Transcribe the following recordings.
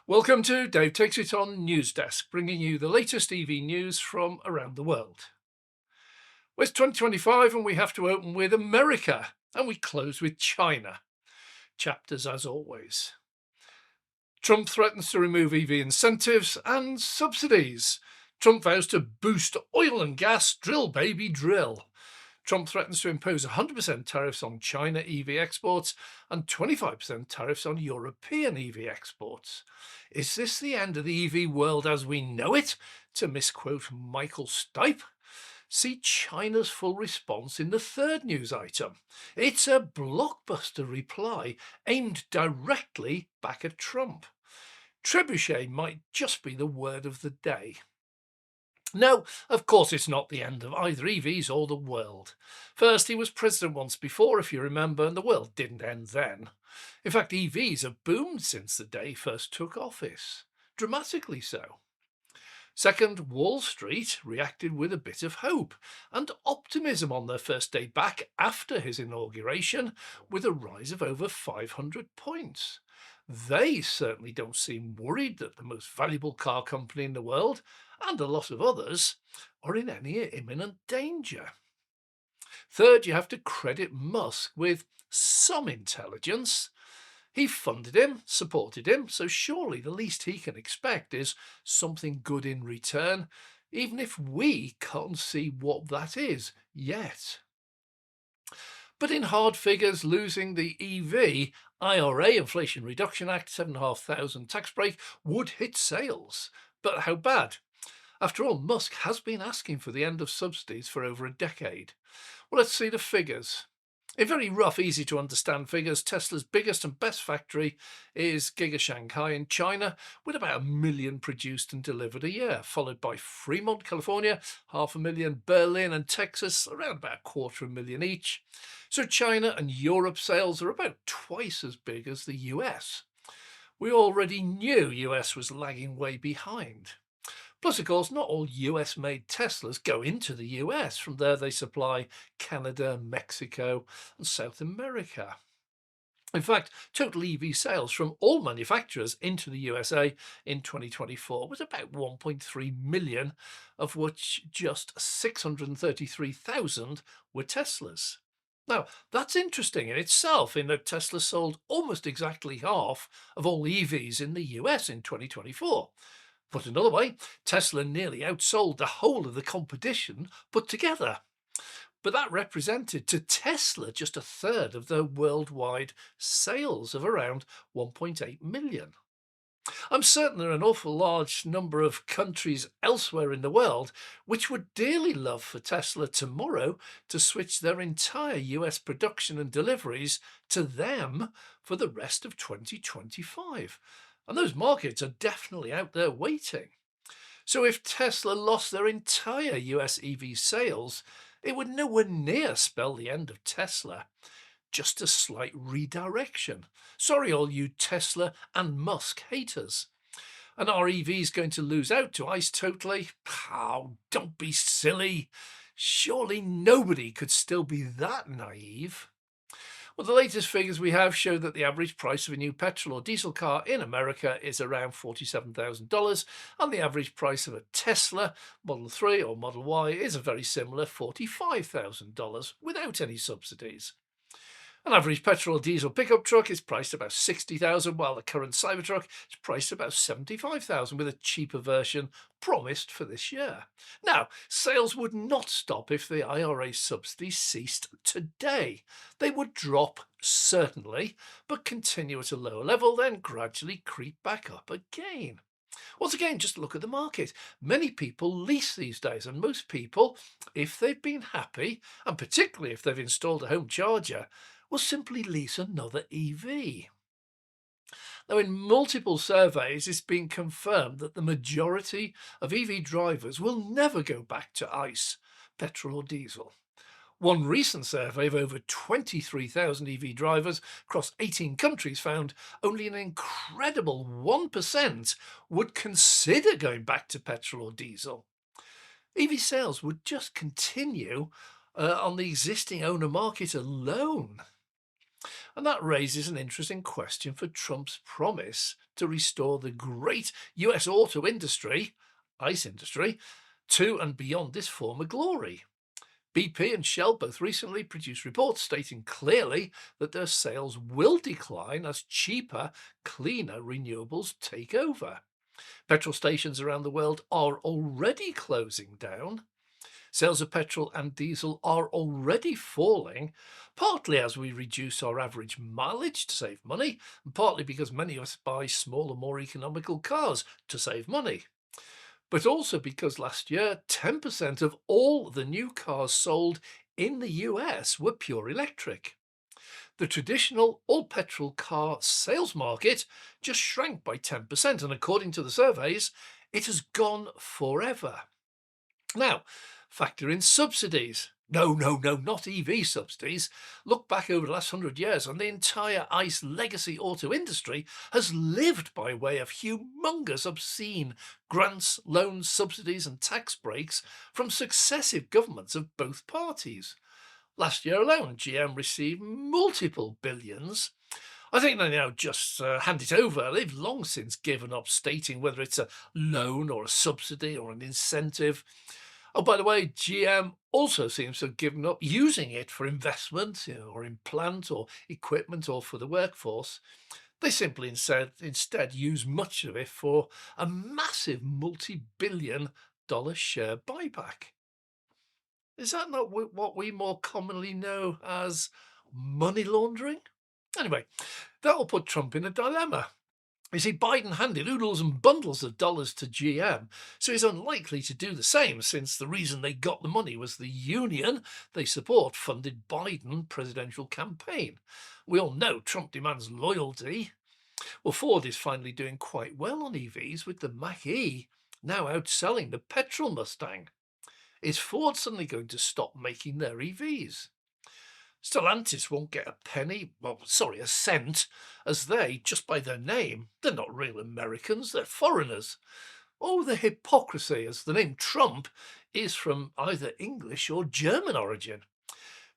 Welcome to Dave Takes It On News Desk, bringing you the latest EV news from around the world. Well, it's 2025 and we have to open with America and we close with China. Chapters as always. Trump threatens to remove EV incentives and subsidies. Trump vows to boost oil and gas, drill baby drill. Trump threatens to impose 100% tariffs on China EV exports and 25% tariffs on European EV exports. Is this the end of the EV world as we know it? To misquote Michael Stipe. See China's full response in the third news item. It's a blockbuster reply aimed directly back at Trump. Trebuchet might just be the word of the day. No, of course it's not the end of either EVs or the world. First, he was president once before, if you remember, and the world didn't end then. In fact, EVs have boomed since the day he first took office, dramatically so. Second, Wall Street reacted with a bit of hope and optimism on their first day back after his inauguration, with a rise of over 500 points. They certainly don't seem worried that the most valuable car company in the world, and a lot of others, are in any imminent danger. Third, you have to credit Musk with some intelligence. He funded him, supported him, so surely the least he can expect is something good in return, even if we can't see what that is yet. But in hard figures, losing the EV IRA Inflation Reduction Act 7,500 tax break would hit sales. But how bad? After all, Musk has been asking for the end of subsidies for over a decade. Well, let's see the figures. In very rough, easy to understand figures, Tesla's biggest and best factory is Giga Shanghai in China, with about 1 million produced and delivered a year, followed by Fremont, California, 500,000, Berlin and Texas, around about 250,000 each. So China and Europe sales are about twice as big as the US. We already knew US was lagging way behind. Plus, of course, not all US-made Teslas go into the US. From there, they supply Canada, Mexico, and South America. In fact, total EV sales from all manufacturers into the USA in 2024 was about 1.3 million, of which just 633,000 were Teslas. Now, that's interesting in itself, in that Tesla sold almost exactly half of all EVs in the US in 2024. Put another way, Tesla nearly outsold the whole of the competition put together. But that represented to Tesla just a third of their worldwide sales of around 1.8 million. I'm certain there are an awful large number of countries elsewhere in the world which would dearly love for Tesla tomorrow to switch their entire US production and deliveries to them for the rest of 2025. And those markets are definitely out there waiting. So if Tesla lost their entire US EV sales, it would nowhere near spell the end of Tesla, just a slight redirection. Sorry, all you Tesla and Musk haters. And are EVs going to lose out to ICE totally? Oh, don't be silly. Surely nobody could still be that naive. Well, the latest figures we have show that the average price of a new petrol or diesel car in America is around $47,000, and the average price of a Tesla Model 3 or Model Y is a very similar $45,000 without any subsidies. An average petrol or diesel pickup truck is priced about $60,000, while the current Cybertruck is priced about $75,000, with a cheaper version promised for this year. Now, sales would not stop if the IRA subsidies ceased today. They would drop, certainly, but continue at a lower level, then gradually creep back up again. Once again, just look at the market. Many people lease these days, and most people, if they've been happy, and particularly if they've installed a home charger, will simply lease another EV. Now, in multiple surveys, it's been confirmed that the majority of EV drivers will never go back to ICE, petrol or diesel. One recent survey of over 23,000 EV drivers across 18 countries found only an incredible 1% would consider going back to petrol or diesel. EV sales would just continue on the existing owner market alone. And that raises an interesting question for Trump's promise to restore the great US auto industry, ICE industry, to and beyond this former glory. BP and Shell both recently produced reports stating clearly that their sales will decline as cheaper, cleaner renewables take over. Petrol stations around the world are already closing down. Sales of petrol and diesel are already falling, partly as we reduce our average mileage to save money, and partly because many of us buy smaller, more economical cars to save money. But also because last year, 10% of all the new cars sold in the US were pure electric. The traditional all petrol car sales market just shrank by 10%, and according to the surveys, it has gone forever. Now, factor in subsidies. No, no, no, not EV subsidies. Look back over the last 100 years, and the entire ICE legacy auto industry has lived by way of humongous, obscene grants, loans, subsidies, and tax breaks from successive governments of both parties. Last year alone, GM received multiple billions. I think they now just hand it over. They've long since given up stating whether it's a loan or a subsidy or an incentive. Oh, by the way, GM also seems to have given up using it for investment, or in plant or equipment or for the workforce. They simply instead use much of it for a massive multi-billion-dollar share buyback. Is that not what we more commonly know as money laundering? Anyway, that will put Trump in a dilemma. You see, Biden handed oodles and bundles of dollars to GM, so he's unlikely to do the same, since the reason they got the money was the union they support funded Biden presidential campaign. We all know Trump demands loyalty. Well, Ford is finally doing quite well on EVs, with the Mach-E now outselling the petrol Mustang. Is Ford suddenly going to stop making their EVs? Stellantis won't get a penny, well, sorry, a cent, as they, just by their name, they're not real Americans, they're foreigners. Oh, the hypocrisy, as the name Trump is from either English or German origin.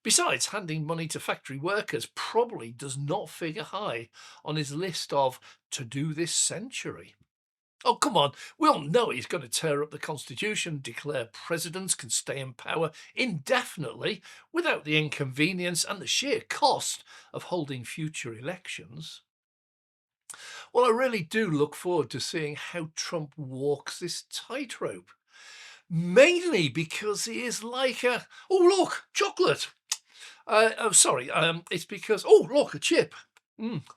Besides, handing money to factory workers probably does not figure high on his list of to do this century. Oh, come on. We all know he's going to tear up the Constitution, declare presidents can stay in power indefinitely without the inconvenience and the sheer cost of holding future elections. Well, I really do look forward to seeing how Trump walks this tightrope. Mainly because he is like a, oh, look, chocolate. It's because, oh, look, a chip.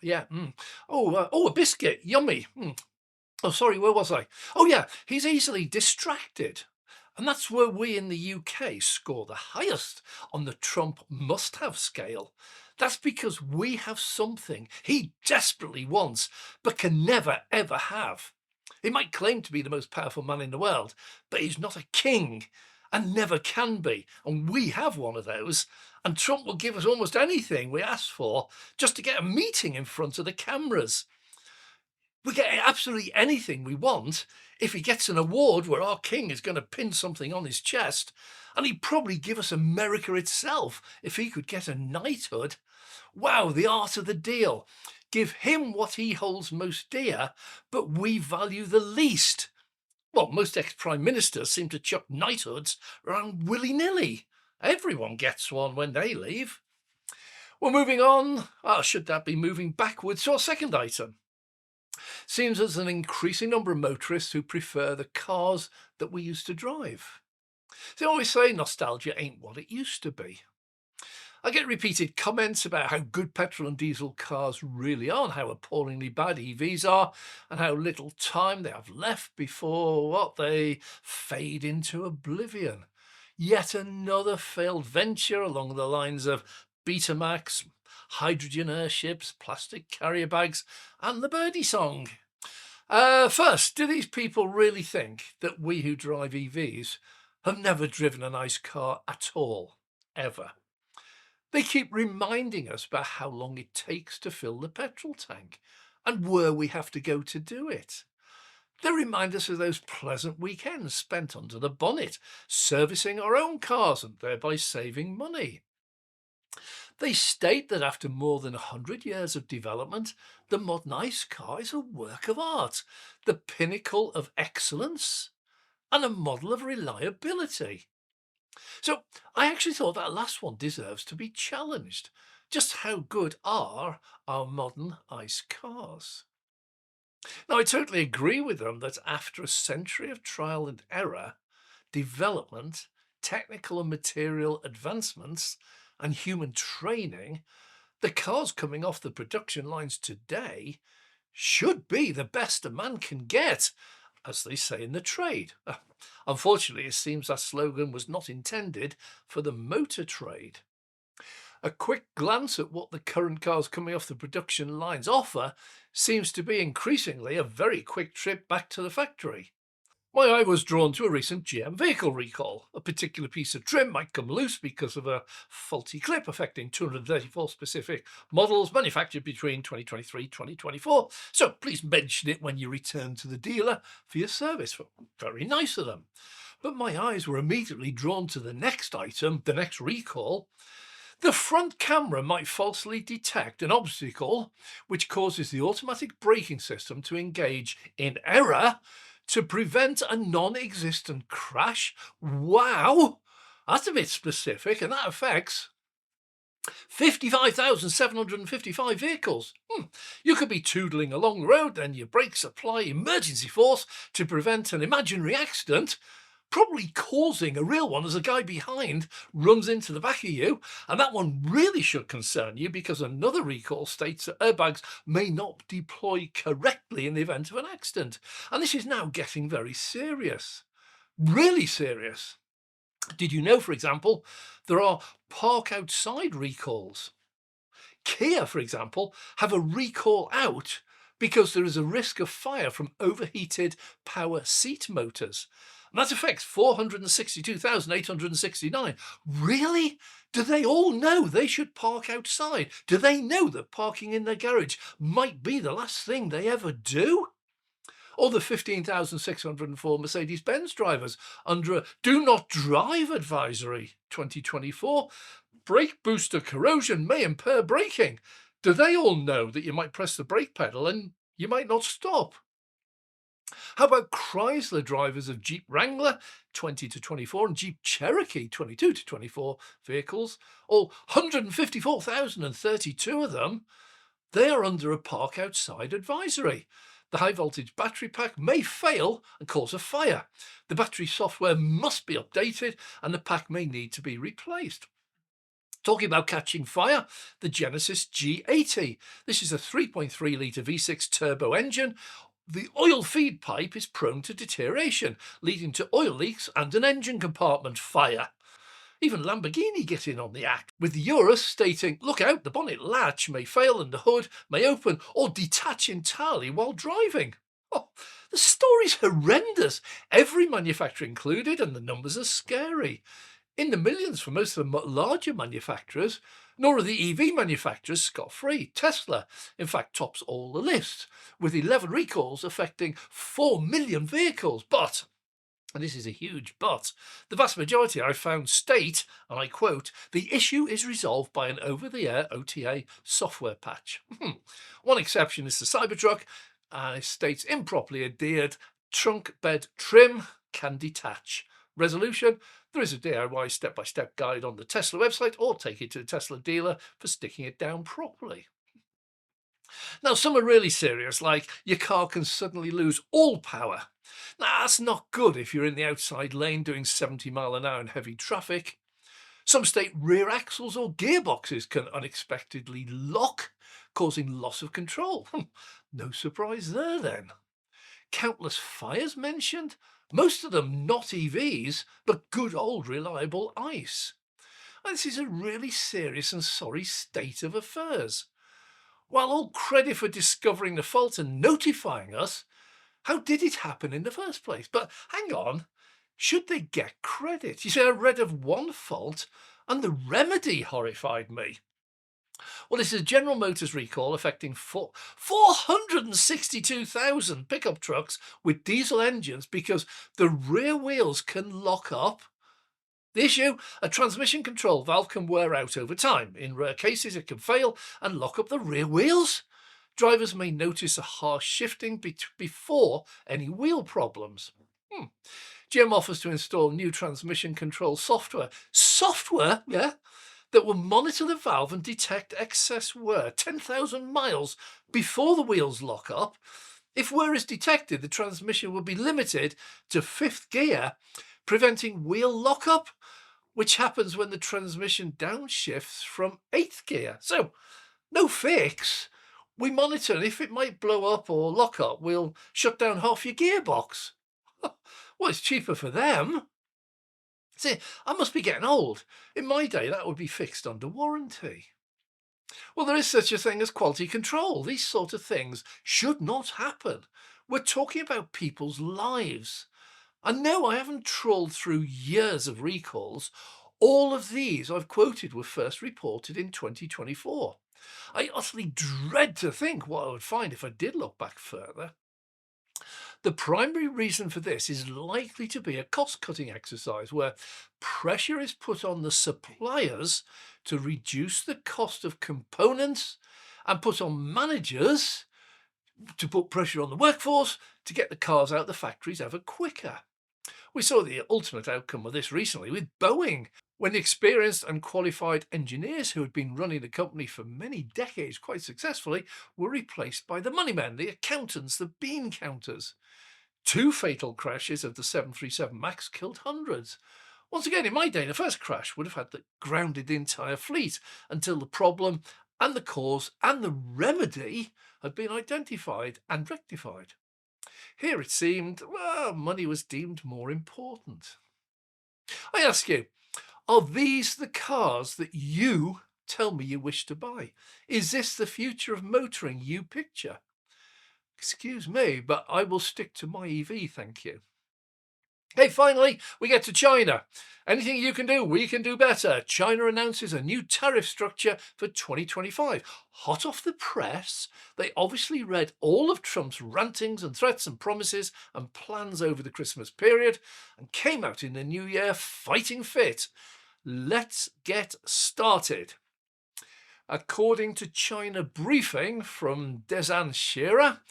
Yeah. Oh, a biscuit. Yummy. Oh, sorry, where was I? Oh, yeah, he's easily distracted. And that's where we in the UK score the highest on the Trump must-have scale. That's because we have something he desperately wants, but can never, ever have. He might claim to be the most powerful man in the world, but he's not a king and never can be. And we have one of those. And Trump will give us almost anything we ask for just to get a meeting in front of the cameras. We get absolutely anything we want if he gets an award where our king is going to pin something on his chest, and he'd probably give us America itself if he could get a knighthood. Wow, the art of the deal. Give him what he holds most dear, but we value the least. Well, most ex-prime ministers seem to chuck knighthoods around willy-nilly. Everyone gets one when they leave. Well, moving on. Should that be moving backwards to our second item? Seems there's an increasing number of motorists who prefer the cars that we used to drive. They always say nostalgia ain't what it used to be. I get repeated comments about how good petrol and diesel cars really are and how appallingly bad EVs are and how little time they have left before they fade into oblivion. Yet another failed venture along the lines of Betamax, hydrogen airships, plastic carrier bags, and the birdie song. First, do these people really think that we who drive EVs have never driven a nice car at all, ever? They keep reminding us about how long it takes to fill the petrol tank and where we have to go to do it. They remind us of those pleasant weekends spent under the bonnet, servicing our own cars and thereby saving money. They state that after more than 100 years of development, the modern ICE car is a work of art, the pinnacle of excellence, and a model of reliability. So I actually thought that last one deserves to be challenged. Just how good are our modern ICE cars? Now, I totally agree with them that after a century of trial and error, development, technical and material advancements, and human training, the cars coming off the production lines today should be the best a man can get, as they say in the trade. Unfortunately, it seems that slogan was not intended for the motor trade. A quick glance at what the current cars coming off the production lines offer seems to be increasingly a very quick trip back to the factory. My eye was drawn to a recent GM vehicle recall. A particular piece of trim might come loose because of a faulty clip affecting 234 specific models manufactured between 2023 and 2024. So please mention it when you return to the dealer for your service. Very nice of them. But my eyes were immediately drawn to the next item, the next recall. The front camera might falsely detect an obstacle, which causes the automatic braking system to engage in error to prevent a non-existent crash. Wow, that's a bit specific, and that affects 55,755 vehicles. You could be toodling along the road, and your brakes apply emergency force to prevent an imaginary accident, probably causing a real one as a guy behind runs into the back of you. And that one really should concern you, because another recall states that airbags may not deploy correctly in the event of an accident. And this is now getting very serious, really serious. Did you know, for example, there are park outside recalls? Kia, for example, have a recall out because there is a risk of fire from overheated power seat motors. And that affects 462,869. Really? Do they all know they should park outside? Do they know that parking in their garage might be the last thing they ever do? Or the 15,604 Mercedes-Benz drivers under a do not drive advisory 2024. Brake booster corrosion may impair braking. Do they all know that you might press the brake pedal and you might not stop? How about Chrysler drivers of Jeep Wrangler 20 to 24 and Jeep Cherokee 22 to 24 vehicles, all 154,032 of them? They are under a park outside advisory. The high voltage battery pack may fail and cause a fire. The battery software must be updated and the pack may need to be replaced. Talking about catching fire, the Genesis G80. This is a 3.3 litre V6 turbo engine. The oil feed pipe is prone to deterioration, leading to oil leaks and an engine compartment fire. Even Lamborghini get in on the act, with the Urus stating, look out, the bonnet latch may fail and the hood may open or detach entirely while driving. Oh, the story's horrendous. Every manufacturer included, and the numbers are scary. In the millions for most of the larger manufacturers, nor are the EV manufacturers scot-free. Tesla, in fact, tops all the lists, with 11 recalls affecting 4 million vehicles. But, and this is a huge but, the vast majority I found state, and I quote, the issue is resolved by an over-the-air OTA software patch. One exception is the Cybertruck, and it states improperly adhered trunk bed trim can detach. Resolution: there is a DIY step-by-step guide on the Tesla website, or take it to a Tesla dealer for sticking it down properly. Now, some are really serious, like your car can suddenly lose all power. Now, that's not good if you're in the outside lane doing 70 mile an hour in heavy traffic. Some state rear axles or gearboxes can unexpectedly lock, causing loss of control. No surprise there then. Countless fires mentioned, most of them not EVs, but good old reliable ICE. And this is a really serious and sorry state of affairs. While all credit for discovering the fault and notifying us, how did it happen in the first place? But hang on, should they get credit? You see, I read of one fault and the remedy horrified me. Well, this is a General Motors recall affecting 462,000 pickup trucks with diesel engines because the rear wheels can lock up The issue, a transmission control valve can wear out over time. In rare cases, it can fail and lock up the rear wheels. Drivers may notice a harsh shifting before any wheel problems. GM offers to install new transmission control software. Software, yeah, that will monitor the valve and detect excess wear 10,000 miles before the wheels lock up. If wear is detected, the transmission will be limited to fifth gear, preventing wheel lockup, which happens when the transmission downshifts from eighth gear. So, no fix. We monitor, and if it might blow up or lock up, we'll shut down half your gearbox. Well, it's cheaper for them. See, I must be getting old. In my day, that would be fixed under warranty. Well, there is such a thing as quality control. These sort of things should not happen. We're talking about people's lives. And no, I haven't trawled through years of recalls. All of these I've quoted were first reported in 2024. I utterly dread to think what I would find if I did look back further. The primary reason for this is likely to be a cost-cutting exercise where pressure is put on the suppliers to reduce the cost of components and put on managers to put pressure on the workforce to get the cars out of the factories ever quicker. We saw the ultimate outcome of this recently with Boeing, when experienced and qualified engineers who had been running the company for many decades quite successfully were replaced by the moneymen, the accountants, the bean counters. 2 fatal crashes of the 737 MAX killed hundreds. Once again, in my day, the first crash would have had to grounded the entire fleet until the problem and the cause and the remedy had been identified and rectified. Here it seemed, well, money was deemed more important. I ask you, are these the cars that you tell me you wish to buy? Is this the future of motoring you picture? Excuse me, but I will stick to my EV, thank you. Hey, finally, we get to China. Anything you can do, we can do better. China announces a new tariff structure for 2025. Hot off the press, they obviously read all of Trump's rantings and threats and promises and plans over the Christmas period and came out in the new year fighting fit. Let's get started. According to China Briefing from Desan Shira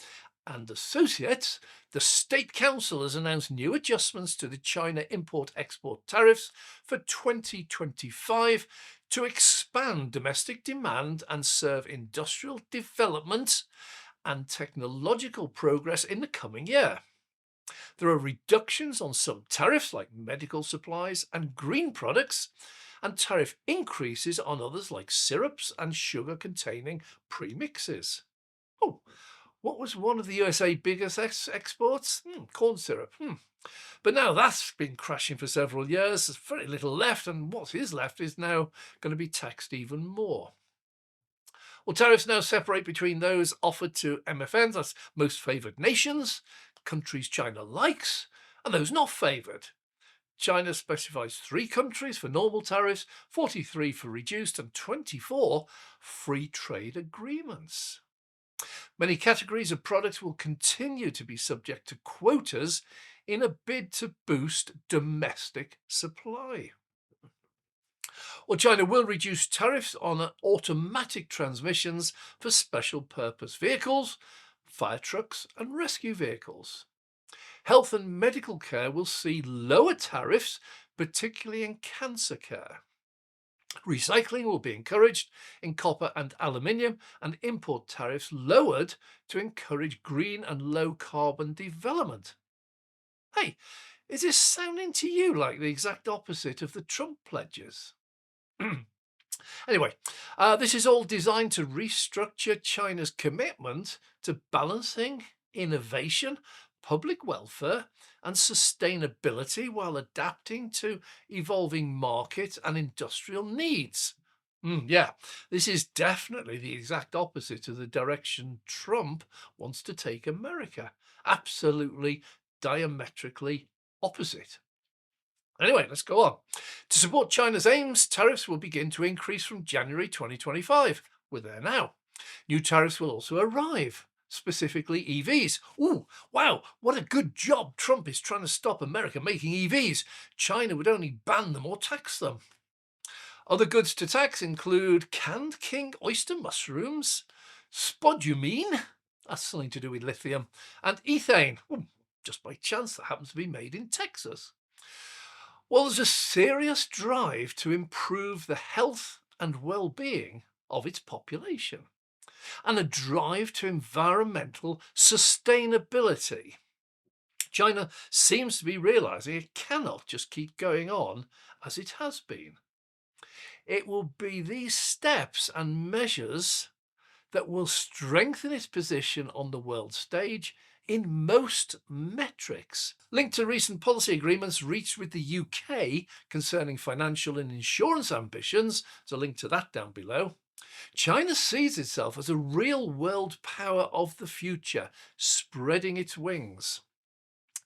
and Associates, the State Council has announced new adjustments to the China import-export tariffs for 2025 to expand domestic demand and serve industrial development and technological progress in the coming year. There are reductions on some tariffs like medical supplies and green products, and tariff increases on others like syrups and sugar-containing premixes. Oh, what was one of the USA biggest exports? Corn syrup. But now that's been crashing for several years. There's very little left, and what is left is now going to be taxed even more. Well, tariffs now separate between those offered to MFNs, that's most favoured nations, countries China likes, and those not favoured. China specifies 3 countries for normal tariffs, 43 for reduced, and 24 free trade agreements. Many categories of products will continue to be subject to quotas in a bid to boost domestic supply. Well, China will reduce tariffs on automatic transmissions for special purpose vehicles, fire trucks, and rescue vehicles. Health and medical care will see lower tariffs, particularly in cancer care. Recycling will be encouraged in copper and aluminium, and import tariffs lowered to encourage green and low carbon development. Hey, is this sounding to you like the exact opposite of the Trump pledges? Anyway, this is all designed to restructure China's commitment to balancing innovation, public welfare, and sustainability while adapting to evolving market and industrial needs. Yeah, this is definitely the exact opposite of the direction Trump wants to take America. Absolutely diametrically opposite. Anyway, let's go on. To support China's aims, tariffs will begin to increase from January 2025. We're there now. New tariffs will also arrive. specifically EVs. Ooh, wow, what a good job Trump is trying to stop America making EVs. China would only ban them or tax them. Other goods to tax include canned king oyster mushrooms, spodumene, that's something to do with lithium, and ethane. Ooh, just by chance that happens to be made in Texas. Well, there's a serious drive to improve the health and well-being of its population, and a drive to environmental sustainability. China seems to be realizing it cannot just keep going on as it has been. It will be these steps and measures that will strengthen its position on the world stage in most metrics. Linked to recent policy agreements reached with the UK concerning financial and insurance ambitions, so link to that down below, China sees itself as a real world power of the future, spreading its wings.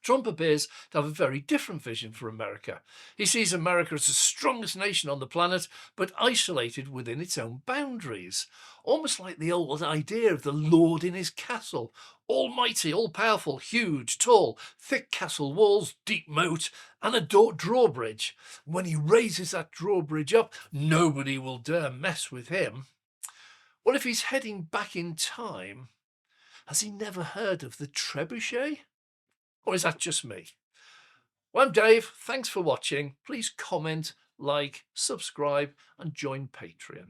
Trump appears to have a very different vision for America. He sees America as the strongest nation on the planet, but isolated within its own boundaries. Almost like the old idea of the Lord in his castle. Almighty, all-powerful, huge, tall, thick castle walls, deep moat, and a drawbridge. When he raises that drawbridge up, nobody will dare mess with him. Well, if he's heading back in time, has he never heard of the trebuchet? Or is that just me? Well, I'm Dave. Thanks for watching. Please comment, like, subscribe, and join Patreon.